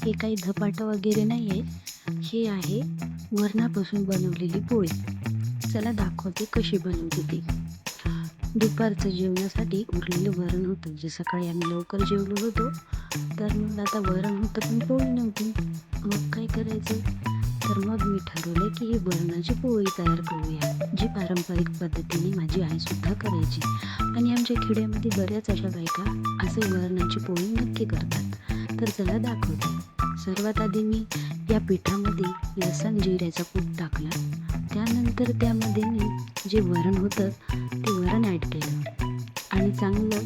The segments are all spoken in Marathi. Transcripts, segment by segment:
हे काही धपाटं वगैरे नाही आहे. हे आहे वरणापासून बनवलेली पोळी. चला दाखवते कशी बनवते ती. दुपारचं जेवणासाठी उरलेलं वरण होतं. जे सकाळी आम्ही लवकर जेवलो होतो. तर मग आता वरण होतं पण पोळी नव्हती. मग काय करायचं? तर मग मी ठरवलं की ही वरणाची पोळी तयार करूया. जी पारंपरिक पद्धतीने माझी आईसुद्धा करायची. आणि आमच्या खेड्यामध्ये बऱ्याच अशा बायका असे वरणाची पोळी नक्की करतात. तर चला दाखवते. सर्वात आधी मी या पिठामध्ये लसूण जिऱ्याचा कूट टाकला. त्यानंतर त्यामध्ये मी जे वरण होतं ते वरण ॲड केलं आणि चांगलं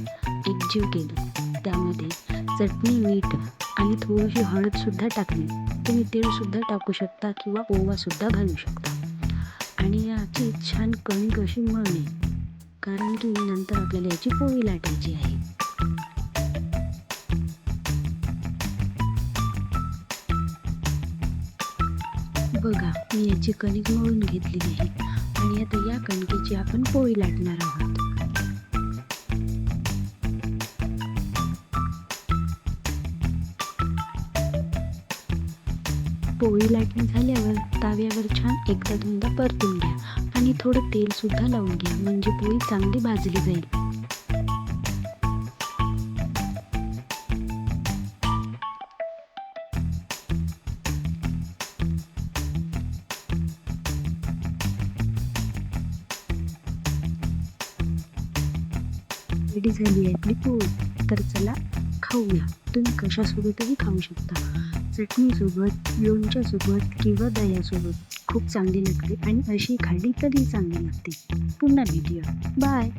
एकजीव केलं. त्यामध्ये चटणी, मीठ आणि थोडीशी हळदसुद्धा टाकली. तुम्ही तेलसुद्धा टाकू शकता किंवा ओवासुद्धा घालू शकता. आणि याची छान कणिक अशी मळली, कारण की नंतर आपल्याला याची पोळी लाटायची आहे. बघा, मी याची कणिक मळून घेतलेली आहे आणि आता या कणकेची आपण पोळी लाटणार आहोत. पोळी लाटणी झाल्यावर ताव्यावर छान एकदा दोनदा परतून घ्या आणि थोडं तेलसुद्धा लावून घ्या, म्हणजे पोळी चांगली भाजली जाईल. रेडी झाली आहे आपली पोळी. तर चला खाऊया. तुम्ही कशासोबतही खाऊ शकता. चटणीसोबत, लोणच्यासोबत किंवा दह्यासोबत खूप चांगली लागते आणि अशी खाल्ली तरी चांगली लागते. पुन्हा भेटूया. बाय.